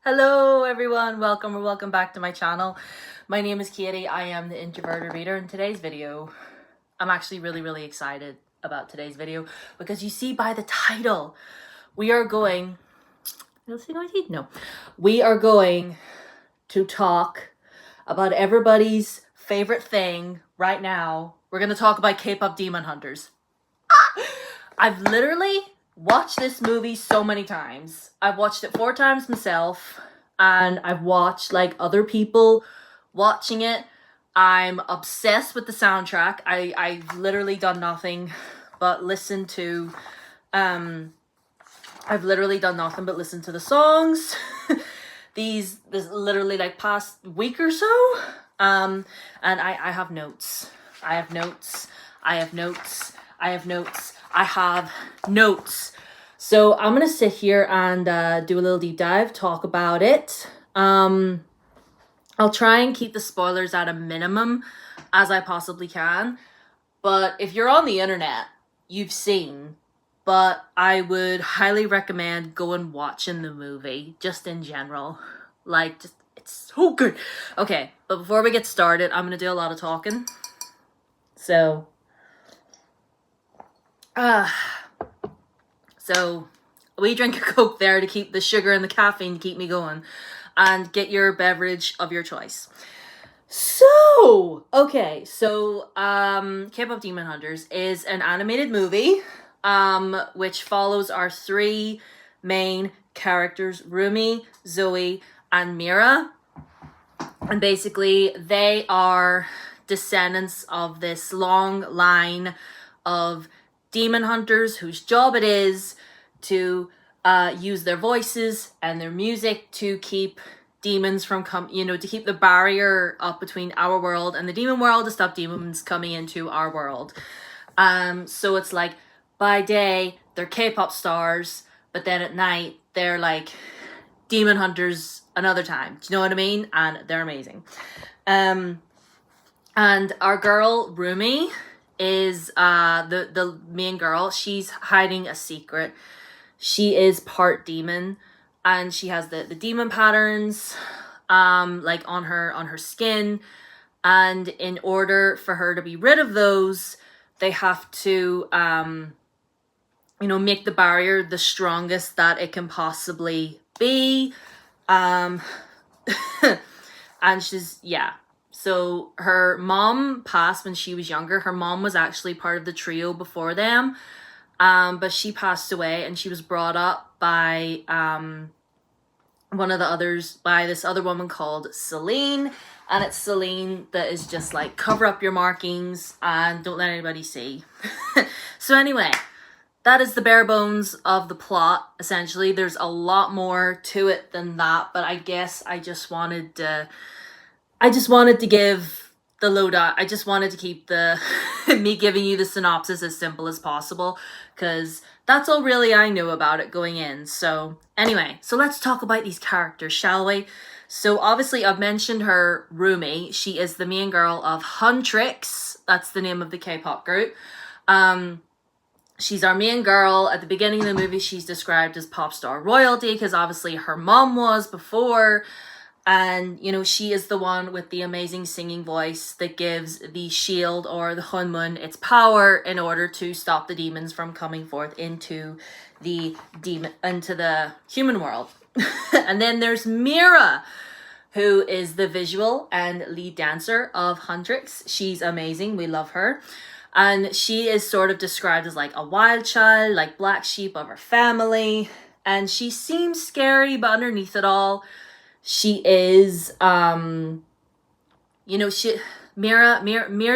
Hello everyone, welcome or welcome back to my channel. My name is Katie, I am the Introverted Reader. In today's video, I'm actually really excited about today's video because you see by the title, we are going, you'll see my teeth? No. We are going to talk about everybody's favorite thing right now. We're going to talk about K-pop Demon Hunters. I've literally watched this movie so many times. I've watched it 4 times myself, and I've watched like other people watching it. I'm obsessed with the soundtrack. I've literally done nothing but listen to I've literally done nothing but listen to the songs this literally like past week or so. And I have notes. I have notes. So I'm gonna sit here and do a little deep dive, talk about it. I'll try and keep the spoilers at a minimum as I possibly can. But if you're on the internet, you've seen. But I would highly recommend going watching the movie, just in general. Like, just it's so good. Okay, but before we get started, I'm gonna do a lot of talking. So we drink a Coke there to keep the sugar and the caffeine to keep me going, and get your beverage of your choice. So, okay, so K-pop Demon Hunters is an animated movie which follows our 3 main characters, Rumi, Zoe, and Mira. And basically they are descendants of this long line of demon hunters whose job it is to use their voices and their music to keep demons from to keep the barrier up between our world and the demon world, to stop demons coming into our world. So it's like, by day they're K-pop stars, but then at night they're like demon hunters another time. Do you know what I mean? And they're amazing. And our girl Rumi is the main girl. She's hiding a secret. She is part demon, and she has the demon patterns like on her skin, and in order for her to be rid of those, they have to make the barrier the strongest that it can possibly be. And she's, yeah. So her mom passed when she was younger. Her mom was actually part of the trio before them. But she passed away, and she was brought up by one of the others, by this other woman called Celine. And it's Celine that is just like, cover up your markings and don't let anybody see. So anyway, that is the bare bones of the plot, essentially. There's a lot more to it than that, but I guess I just wanted to give the lowdown. I just wanted to keep the me giving you the synopsis as simple as possible, because that's all really I knew about it going in. So anyway, so let's talk about these characters, shall we? So obviously I've mentioned her, Rumi. She is the main girl of Huntrix. That's the name of the K-pop group. She's our main girl. At the beginning of the movie, she's described as pop star royalty because obviously her mom was before. And, she is the one with the amazing singing voice that gives the shield or the Hunmun its power in order to stop the demons from coming forth into the human world. And then there's Mira, who is the visual and lead dancer of Huntrix. She's amazing. We love her. And she is sort of described as like a wild child, like black sheep of her family. And she seems scary, but underneath it all, she is, Mira's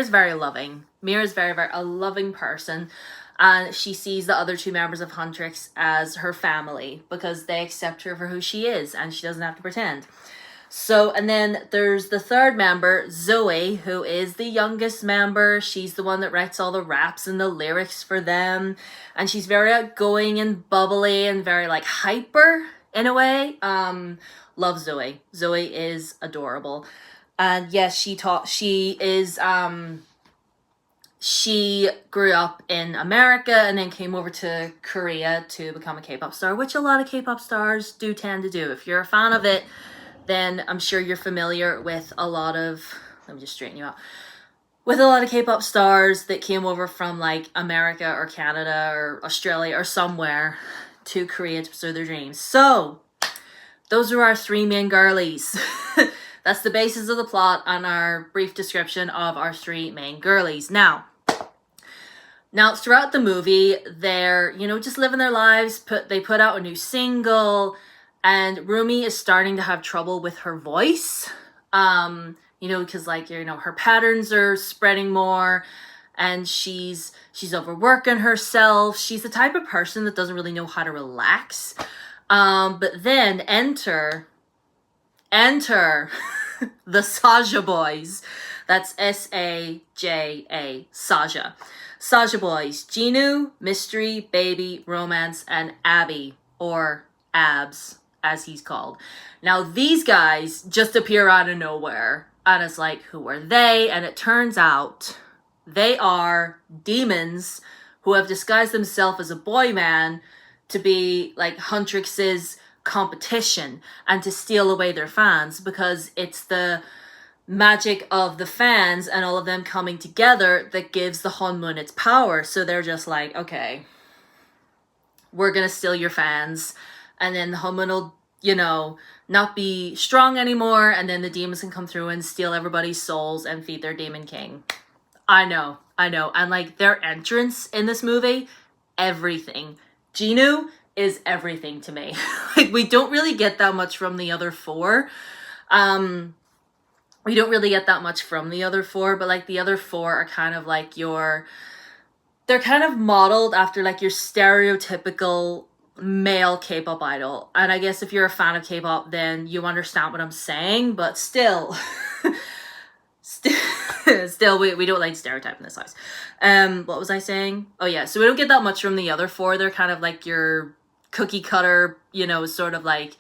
very loving. Mira's very a loving person. And she sees the other 2 members of Huntrix as her family because they accept her for who she is and she doesn't have to pretend. So, and then there's the 3rd member, Zoe, who is the youngest member. She's the one that writes all the raps and the lyrics for them. And she's very outgoing and bubbly and very like hyper in a way. Love Zoe. Zoe is adorable. And yes, she is she grew up in America and then came over to Korea to become a K-pop star, which a lot of K-pop stars do tend to do. If you're a fan of it, then I'm sure you're familiar with a lot of, let me just straighten you out, with a lot of K-pop stars that came over from like America or Canada or Australia or somewhere to Korea to pursue their dreams. So those are our three main girlies. That's the basis of the plot and our brief description of our three main girlies. Now throughout the movie, they're, just living their lives. They put out a new single, and Rumi is starting to have trouble with her voice. Because her patterns are spreading more, and she's overworking herself. She's the type of person that doesn't really know how to relax. But then enter the Saja boys. That's Saja. Saja. Saja boys. Jinu, Mystery, Baby, Romance, and Abby, or Abs, as he's called. Now, these guys just appear out of nowhere. And it's like, who are they? And it turns out they are demons who have disguised themselves as a boy man to be like Huntrix's competition and to steal away their fans, because it's the magic of the fans and all of them coming together that gives the Honmun its power. So they're just like, okay, we're gonna steal your fans, and then the Honmun will, not be strong anymore, and then the demons can come through and steal everybody's souls and feed their demon king. I know. And like their entrance in this movie, everything. Jinu is everything to me. Like, we don't really get that much from the other four. But like the other four are kind of like they're kind of modeled after like your stereotypical male K-pop idol. And I guess if you're a fan of K-pop, then you understand what I'm saying, but still we don't like stereotype in this house. What was I saying? Oh yeah, so we don't get that much from the other four. They're kind of like your cookie cutter, sort of like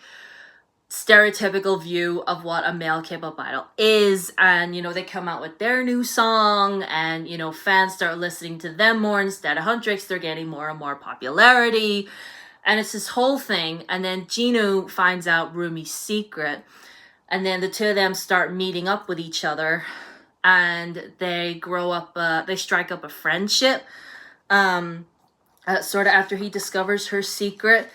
stereotypical view of what a male K-pop idol is. And they come out with their new song, and fans start listening to them more instead of Huntrix. They're getting more and more popularity, and it's this whole thing. And then Jinu finds out Rumi's secret, and then the two of them start meeting up with each other, and they strike up a friendship sort of after he discovers her secret.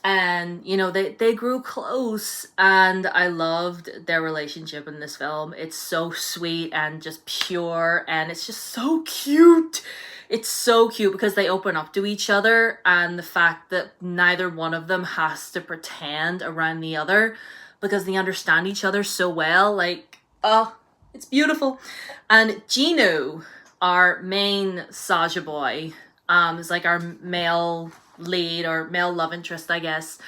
And they grew close, and I loved their relationship in this film. It's so sweet and just pure, and it's just so cute. It's so cute because they open up to each other, and the fact that neither one of them has to pretend around the other because they understand each other so well. Like, oh, it's beautiful. And Jinu, our main Saja boy, is like our male lead or male love interest, I guess.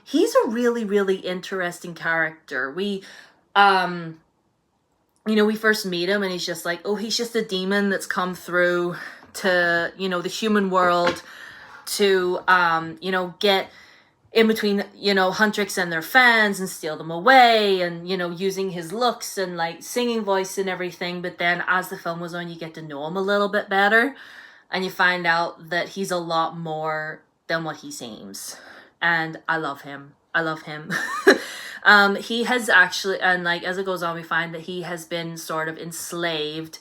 He's a really, really interesting character. We first meet him, and he's just like, he's just a demon that's come through to, the human world to, get in between, Huntrix and their fans and steal them away, and, using his looks and like singing voice and everything. But then as the film goes on, you get to know him a little bit better, and you find out that he's a lot more than what he seems. And I love him. He has actually, and like as it goes on, we find that he has been sort of enslaved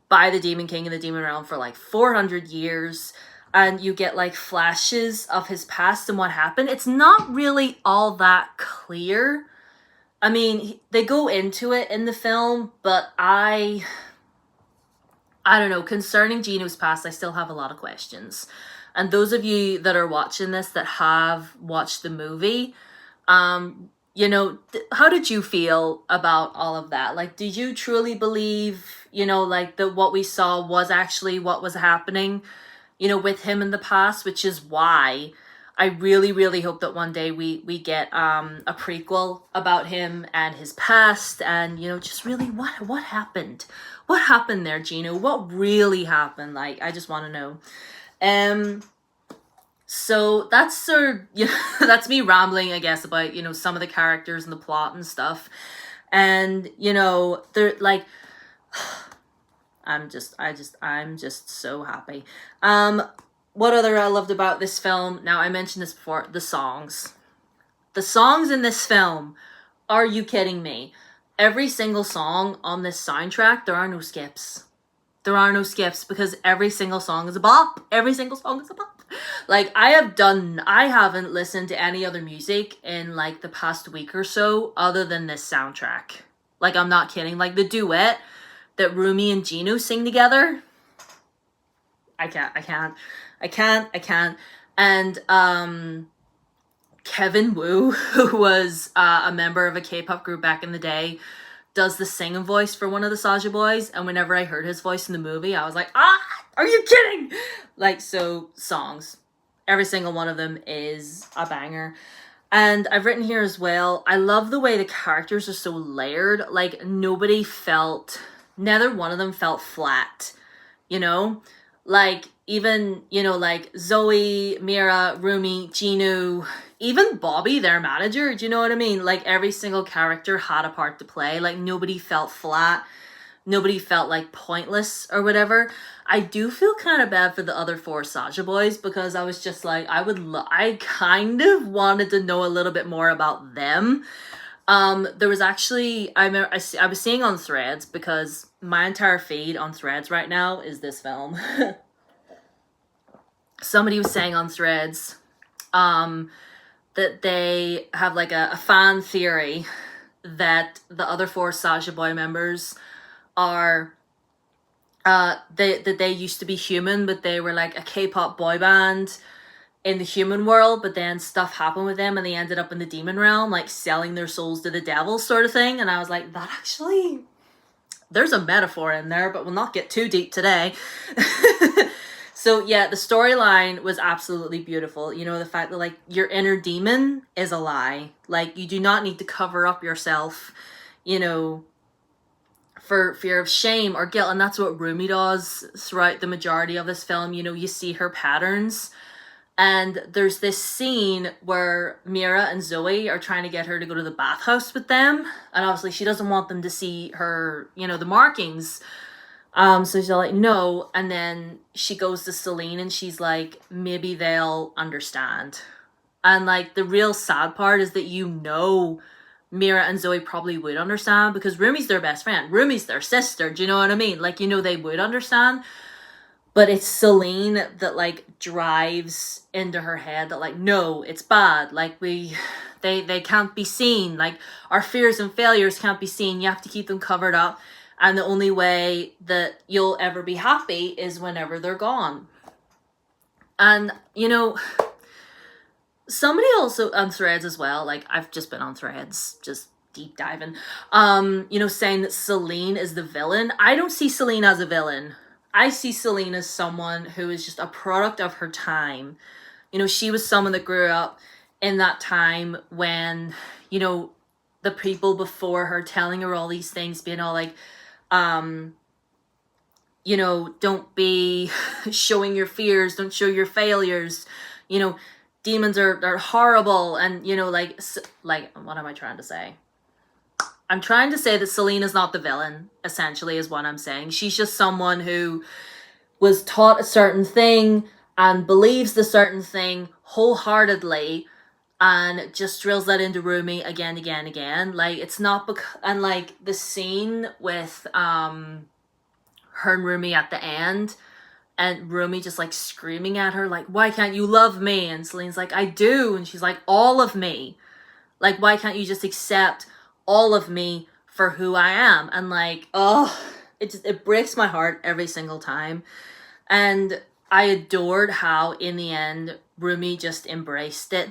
by the Demon King in the Demon Realm for like 400 years. And you get like flashes of his past and what happened. It's not really all that clear. I mean, they go into it in the film, but I don't know, concerning Jinu's past, I still have a lot of questions. And those of you that are watching this that have watched the movie, how did you feel about all of that? Like, did you truly believe, that what we saw was actually what was happening, with him in the past? Which is why I really, really hope that one day we get a prequel about him and his past, and, just really what happened? What happened there, Jinu? What really happened? Like, I just want to know. So that's that's me rambling, I guess, about, some of the characters and the plot and stuff. And, they're like, I'm just so happy. What other I loved about this film? Now, I mentioned this before, the songs. The songs in this film, are you kidding me? Every single song on this soundtrack, there are no skips. There are no skips because every single song is a bop. Every single song is a bop. Like, I haven't listened to any other music in like the past week or so other than this soundtrack. Like, I'm not kidding. Like, the duet that Rumi and Gino sing together, I can't. And Kevin Wu, who was a member of a K-pop group back in the day, does the singing voice for one of the Saja boys, and whenever I heard his voice in the movie, I was like, are you kidding? Like, so, songs. Every single one of them is a banger. And I've written here as well, I love the way the characters are so layered. Like, neither one of them felt flat, you know? Like, even, you know, like Zoe, Mira, Rumi, Gino, even Bobby, their manager, do you know what I mean? Like, every single character had a part to play. Like, nobody felt flat. Nobody felt, like, pointless or whatever. I do feel kind of bad for the other 4 Saja boys because I was just like, I kind of wanted to know a little bit more about them. There was actually, I was seeing on Threads, because my entire feed on Threads right now is this film. Somebody was saying on Threads, that they have like a fan theory that the other 4 Saja Boy members are, that they used to be human, but they were like a K-pop boy band in the human world, but then stuff happened with them and they ended up in the demon realm, like selling their souls to the devil sort of thing. And I was like, that actually, there's a metaphor in there, but we'll not get too deep today. So yeah, the storyline was absolutely beautiful. You know, the fact that like your inner demon is a lie. Like, you do not need to cover up yourself, you know, for fear of shame or guilt. And that's what Rumi does throughout the majority of this film. You know, you see her patterns. And there's this scene where Mira and Zoe are trying to get her to go to the bathhouse with them. And obviously she doesn't want them to see her, you know, the markings. So she's like, no. And then she goes to Celine and she's like, maybe they'll understand. And like, the real sad part is that, you know, Mira and Zoe probably would understand because Rumi's their best friend. Rumi's their sister. Do you know what I mean? Like, you know, they would understand. But it's Celine that like drives into her head that like, no, it's bad. Like, they can't be seen. Like, our fears and failures can't be seen. You have to keep them covered up. And the only way that you'll ever be happy is whenever they're gone. And, you know, somebody also on Threads as well, like, I've just been on Threads, just deep diving, you know, saying that Celine is the villain. I don't see Celine as a villain. I see Celine as someone who is just a product of her time. You know, she was someone that grew up in that time when, you know, the people before her telling her all these things, being all like, you know, don't be showing your fears, don't show your failures, you know, demons are horrible. And, you know, like, what am I trying to say? I'm trying to say that Celine is not the villain, essentially, is what I'm saying. She's just someone who was taught a certain thing and believes the certain thing wholeheartedly and just drills that into Rumi again. Like, it's not and like the scene with her and Rumi at the end, and Rumi just like screaming at her like, why can't you love me? And Celine's like, I do. And she's like, all of me. Like, why can't you just accept all of me for who I am? And like, oh, it breaks my heart every single time. And I adored how in the end Rumi just embraced it.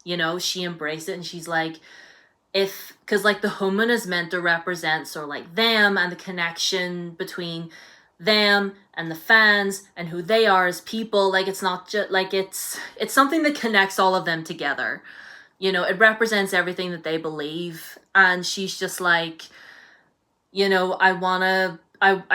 You know, she embraced it, and she's like, because like the human is meant to represent sort of like them and the connection between them and the fans and who they are as people. Like, it's not just like, it's something that connects all of them together. You know, it represents everything that they believe. And she's just like, you know, I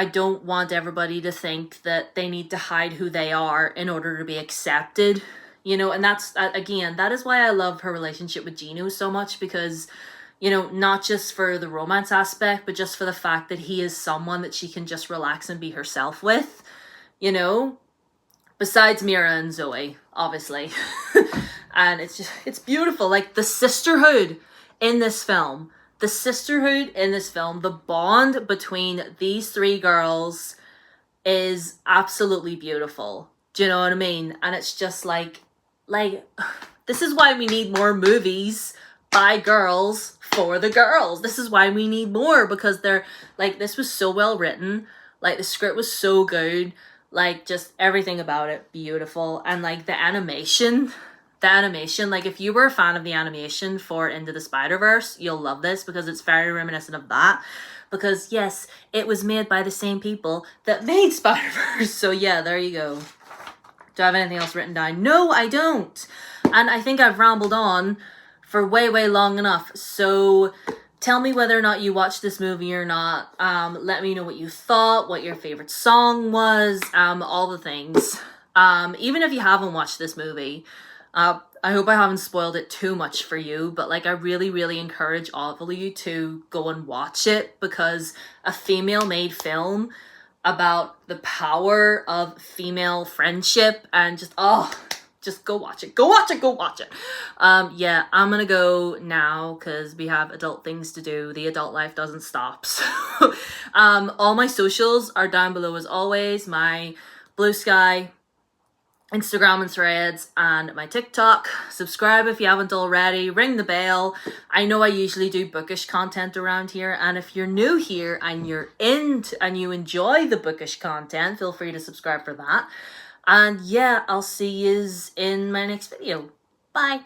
don't want everybody to think that they need to hide who they are in order to be accepted. You know, and that's, again, that is why I love her relationship with Gino so much, because, You know, not just for the romance aspect, but just for the fact that he is someone that she can just relax and be herself with, you know? Besides Mira and Zoe, obviously. And it's beautiful. Like, the sisterhood in this film, the bond between these three girls is absolutely beautiful. Do you know what I mean? And it's just like, this is why we need more movies by girls for the girls. This is why we need more, because they're like, this was so well written. Like, the script was so good. Like, just everything about it beautiful. And like the animation, like, if you were a fan of the animation for Into the Spider-Verse, you'll love this, because it's very reminiscent of that. Because yes, it was made by the same people that made Spider-Verse. So yeah, there you go. Do I have anything else written down? No, I don't. And I think I've rambled on for way, way long enough. So tell me whether or not you watched this movie or not. Let me know what you thought, what your favorite song was, all the things. Even if you haven't watched this movie, I hope I haven't spoiled it too much for you, but like, I really, really encourage all of you to go and watch it, because a female-made film about the power of female friendship and just go watch it. Go watch it. Yeah, I'm gonna go now because we have adult things to do. The adult life doesn't stop. So, all my socials are down below as always. My Blue Sky, Instagram and Threads, and my TikTok. Subscribe if you haven't already. Ring the bell. I know I usually do bookish content around here, and if you're new here and you're into and you enjoy the bookish content, feel free to subscribe for that. And yeah, I'll see yous in my next video. Bye.